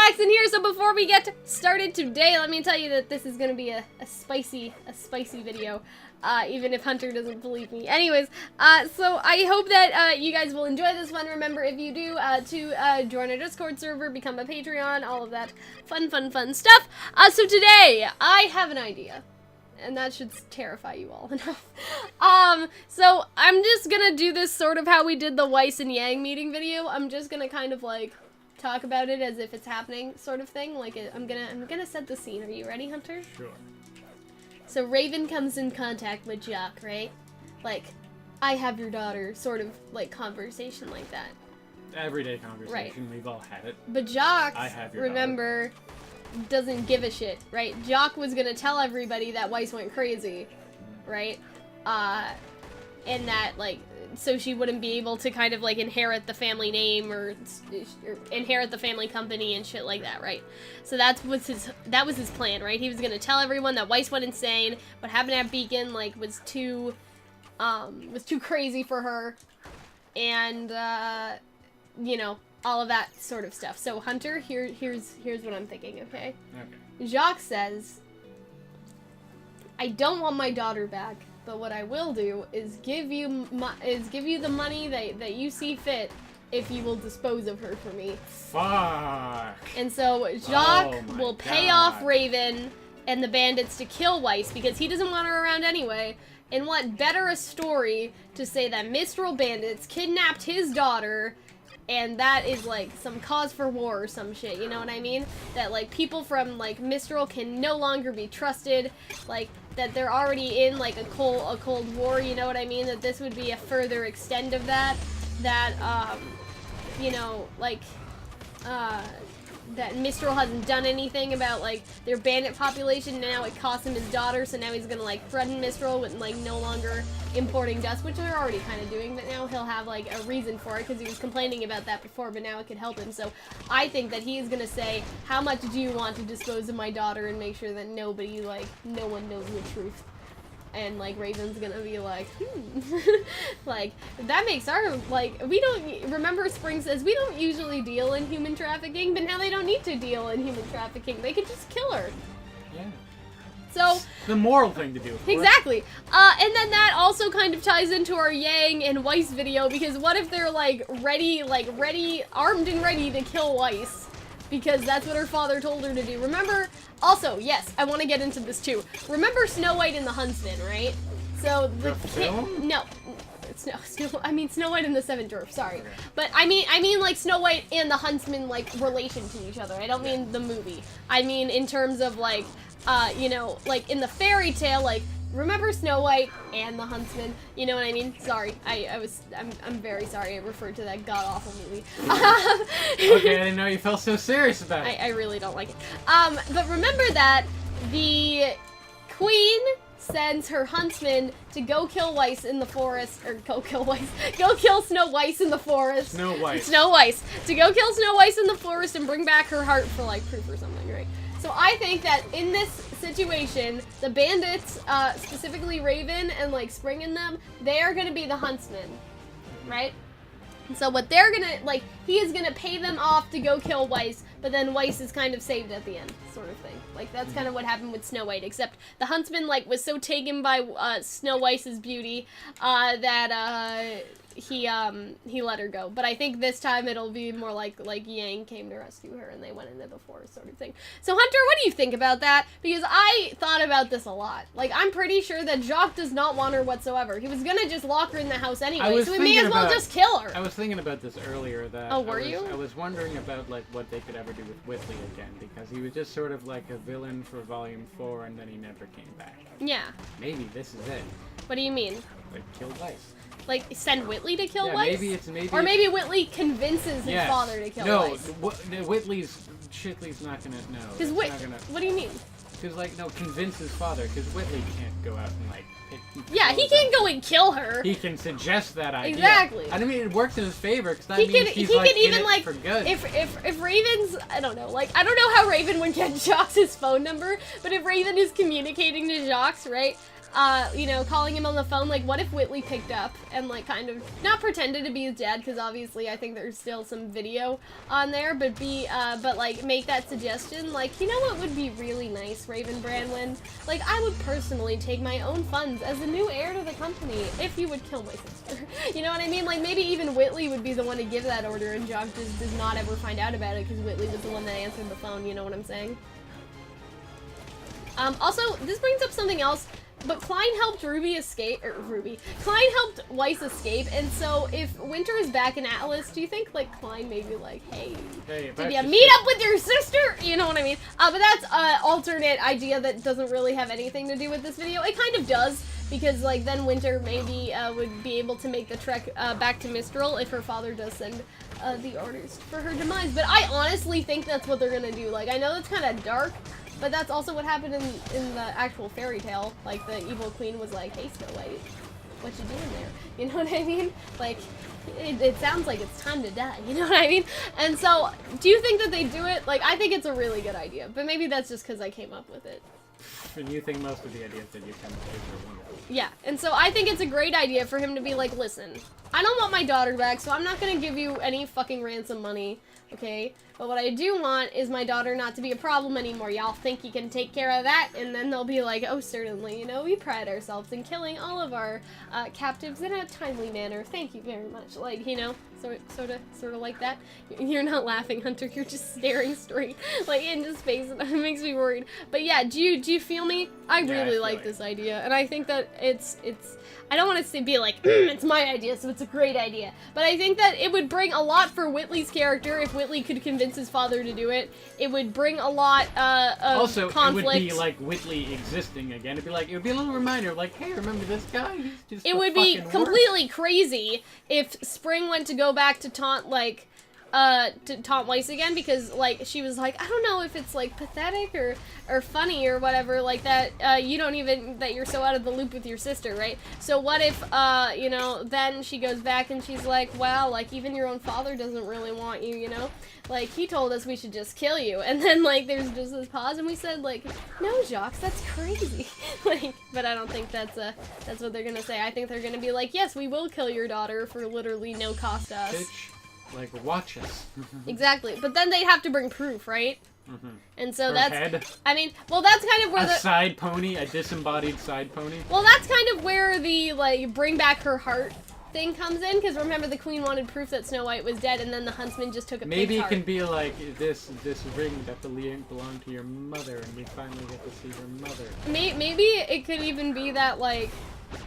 Calxiyn here. So before we get started today, let me tell you that this is going to be a spicy video, even if Hunter doesn't believe me. Anyways, so I hope that you guys will enjoy this one. Remember, if you do, to join our Discord server, become a Patreon, all of that fun stuff. So today, I have an idea. And that should terrify you all enough. So I'm just gonna do this sort of how we did the Weiss and Yang meeting video. I'm just gonna kind of like talk about it as if it's happening, sort of thing. Like I'm gonna set the scene. Are you ready, Hunter? Sure. So Raven comes in contact with Jock, right? Like, I have your daughter, sort of like conversation like that. Everyday conversation. Right. We've all had it. But Jock, I have your remember, doesn't give a shit, right? Jock was gonna tell everybody that Weiss went crazy, right? And that, like, so she wouldn't be able to kind of, like, inherit the family name or inherit the family company and shit like that, right? So that was his plan, right? He was gonna tell everyone that Weiss went insane, what happened at Beacon, like, was too crazy for her, and, you know, all of that sort of stuff. So Hunter, here's what I'm thinking, okay? Okay. Jacques says, I don't want my daughter back, but what I will do is give you the money that you see fit if you will dispose of her for me. Fuck. And so Jacques will pay God. off Raven and the bandits to kill Weiss because he doesn't want her around anyway. And what better a story to say that Mistral bandits kidnapped his daughter, and that is, like, some cause for war or some shit, you know what I mean? That, like, people from, like, Mistral can no longer be trusted, like, that they're already in, like, a cold war, you know what I mean? That this would be a further extent of that, you know, like, that Mistral hasn't done anything about, like, their bandit population. Now it cost him his daughter, so now he's gonna, like, threaten Mistral with, like, no longer importing dust, which they're already kind of doing, but now he'll have, like, a reason for it, because he was complaining about that before, but now it could help him. So I think that he is gonna say, how much do you want to dispose of my daughter, and make sure that nobody, like, no one knows the truth. And, like, Raven's gonna be like, like, that makes our, like, we don't, remember Spring says, we don't usually deal in human trafficking, but now they don't need to deal in human trafficking. They could just kill her. Yeah. So, the moral thing to do. Exactly. And then that also kind of ties into our Yang and Weiss video, because what if they're, like, armed and ready to kill Weiss? Because that's what her father told her to do. Remember, also, yes, I want to get into this too. Remember Snow White and the Huntsman, right? So the film? No, I mean Snow White and the Seven Dwarfs. Sorry, okay. But I mean like Snow White and the Huntsman, like, relation to each other. I don't mean the movie. I mean in terms of, like, you know, like in the fairy tale, like, remember Snow White and the Huntsman? You know what I mean? Sorry, I'm very sorry I referred to that god-awful movie. Okay, I didn't know you felt so serious about it. I really don't like it. But remember that the queen sends her huntsman to go kill Weiss in the forest, or go kill Snow Weiss in the forest. Snow Weiss. To go kill Snow Weiss in the forest and bring back her heart for, like, proof or something, right? So I think that in this situation, the bandits, specifically Raven and, like, Spring and them, they are gonna be the huntsmen, right? And so what they're gonna, like, he is gonna pay them off to go kill Weiss, but then Weiss is kind of saved at the end, sort of thing. Like, that's kind of what happened with Snow White, except the huntsman, like, was so taken by, Snow Weiss's beauty, that, he let her go. But I think this time it'll be more like Yang came to rescue her and they went into the forest, sort of thing. So Hunter, what do you think about that? Because I thought about this a lot. Like, I'm pretty sure that Jacques does not want her whatsoever. He was gonna just lock her in the house anyway, so we may as well just kill her. I was thinking about this earlier, that oh, were you? I was wondering about, like, what they could ever do with Whitley again, because he was just sort of like a villain for Volume 4 and then he never came back. Yeah. Maybe this is it. What do you mean? Like, kill Weiss. Like, send Whitley to kill yeah, Weiss? Or maybe Whitley convinces his father to kill Weiss. No, Shitley's not gonna, no. Because what do you mean? Because, like, no, convince his father, because Whitley can't go out and, like, yeah, he can't go and kill her. He can suggest that idea. Exactly. I mean, it works in his favor, because that means he's, like, in it for good. If Raven's, I don't know, like, I don't know how Raven would get Jacques' phone number, but if Raven is communicating to Jacques, right, you know, calling him on the phone. Like, what if Whitley picked up and, like, kind of, not pretended to be his dad, because obviously I think there's still some video on there, but like, make that suggestion, like, you know what would be really nice, Raven Branwyn? Like, I would personally take my own funds as the new heir to the company if you would kill my sister. You know what I mean? Like, maybe even Whitley would be the one to give that order, and Jock just does not ever find out about it, because Whitley was the one that answered the phone, you know what I'm saying? Also, this brings up something else, but Calxiyn helped Calxiyn helped Weiss escape, and so if Winter is back in Atlas, do you think, like, Calxiyn may be like, hey did you meet up with your sister? You know what I mean? But that's an alternate idea that doesn't really have anything to do with this video. It kind of does, because, like, then Winter maybe would be able to make the trek back to Mistral if her father does send the orders for her demise. But I honestly think that's what they're gonna do. Like, I know that's kind of dark, but that's also what happened in the actual fairy tale. Like, the evil queen was like, hey, Snow White, what you doing there? You know what I mean? Like, it sounds like it's time to die, you know what I mean? And so, do you think that they do it? Like, I think it's a really good idea, but maybe that's just because I came up with it. And you think most of the ideas that you come up with are wonderful. Yeah, and so I think it's a great idea for him to be like, listen, I don't want my daughter back, so I'm not gonna give you any fucking ransom money, okay? But what I do want is my daughter not to be a problem anymore. Y'all think you can take care of that? And then they'll be like, oh, certainly, you know, we pride ourselves in killing all of our captives in a timely manner. Thank you very much. Like, you know, sort of like that. You're not laughing, Hunter. You're just staring straight, like, into space, and it makes me worried. But yeah, do you feel me? I really like this idea, and I think that it's. I don't want to be like, it's my idea, so it's a great idea. But I think that it would bring a lot for Whitley's character if Whitley could convince his father to do it. It would bring a lot of also, conflict. it would be like Whitley existing again. It would be a little reminder, like, hey, remember this guy? He's just it would be completely crazy if Spring went to go back to taunt, like, to taunt Weiss again, because, like, she was like, I don't know if it's, like, pathetic or funny or whatever, like, that you don't even, that you're so out of the loop with your sister, right? So what if, you know, then she goes back and she's like, wow, like, even your own father doesn't really want you, you know? Like, he told us we should just kill you. And then, like, there's just this pause, and we said, like, no, Jacques, that's crazy. Like, but I don't think that's what they're gonna say. I think they're gonna be like, yes, we will kill your daughter for literally no cost to us. Bitch. Like, watch us. Exactly, but then they'd have to bring proof, right? Mm-hmm. And so Her that's, head. I mean, well, that's kind of where a side pony, a disembodied side pony. Well, that's kind of where the, like, bring back her heart thing comes in, because remember the queen wanted proof that Snow White was dead, and then the huntsman just took a Maybe pig's it heart. can be like this ring that belonged to your mother, and we finally get to see her mother. Maybe it could even be that, like,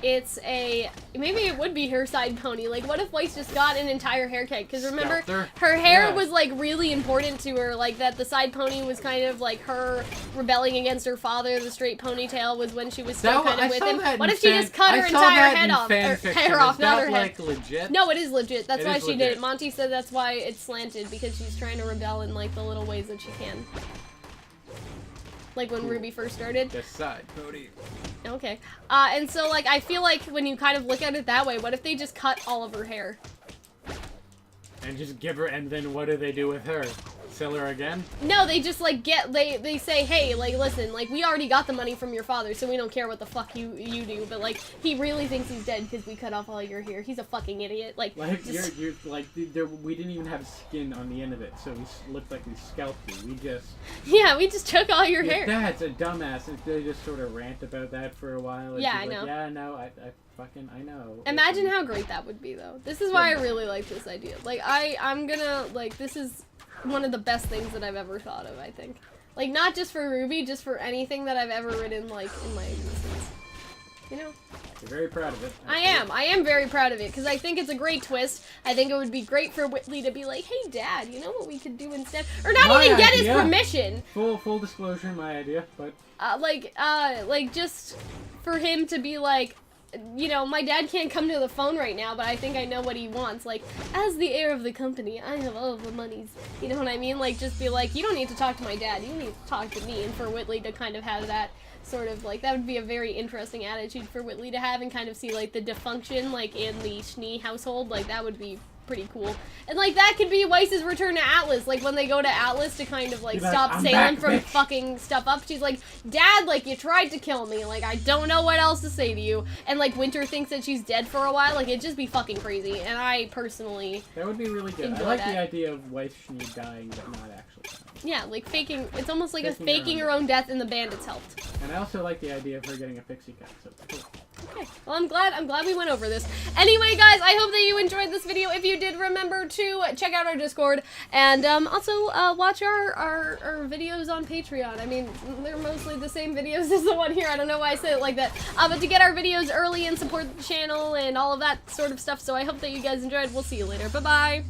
it's maybe it would be her side pony. Like, what if Weiss just got an entire haircut? Because remember, her hair was, like, really important to her. Like, that the side pony was kind of like her rebelling against her father. The straight ponytail was when she was still kind of with him. What if she just cut her entire head off? Hair off, not her head. Legit? No, it is legit. That's why she did it. Monty said that's why it's slanted, because she's trying to rebel in, like, the little ways that she can. Like when RWBY first started. The side pony. Okay. And so, like, I feel like when you kind of look at it that way, what if they just cut all of her hair? And just give her, and then what do they do with her? Sell her again? No, they just, like, they say, hey, like, listen, like, we already got the money from your father, so we don't care what the fuck you do, but, like, he really thinks he's dead because we cut off all your hair. He's a fucking idiot. Like just... you're like, we didn't even have skin on the end of it, so we looked like we scalped you. We just... Yeah, we just took all your hair. That's a dumbass. And they just sort of rant about that for a while. Yeah, I know. Yeah, no, I know. Imagine how great that would be, though. This is why I really like this idea. Like, I'm gonna, like, this is one of the best things that I've ever thought of, I think. Like, not just for RWBY, just for anything that I've ever written, like, in my existence. You know? You're very proud of it. I am very proud of it, because I think it's a great twist. I think it would be great for Whitley to be like, hey, Dad, you know what we could do instead? Or not even get his permission! Full disclosure, my idea, but... like, just for him to be like, you know, my dad can't come to the phone right now, but I think I know what he wants. Like, as the heir of the company, I have all of the monies. You know what I mean? Like, just be like, you don't need to talk to my dad, you need to talk to me. And for Whitley to kind of have that sort of, like, that would be a very interesting attitude for Whitley to have, and kind of see, like, the dysfunction, like, in the Schnee household. Like, that would be pretty cool. And like that could be Weiss's return to Atlas, like when they go to Atlas to kind of like He's like, stop "I'm Salem back, from bitch." fucking stuff up. She's like, Dad, like you tried to kill me, like I don't know what else to say to you. And like Winter thinks that she's dead for a while, like it'd just be fucking crazy. And I personally That would be really good. I enjoy like that. the idea of Weiss dying but not actually dying. yeah, like faking, it's almost like a Faking faking her her own death and the bandits helped. And I also like the idea of her getting a pixie cut, so cool. Okay, well I'm glad we went over this. Anyway guys, I hope that you enjoyed this video. If you did, remember to check out our Discord and also watch our videos on Patreon. I mean, they're mostly the same videos as the one here. I don't know why I said it like that. But to get our videos early and support the channel and all of that sort of stuff. So I hope that you guys enjoyed. We'll see you later. Bye-bye.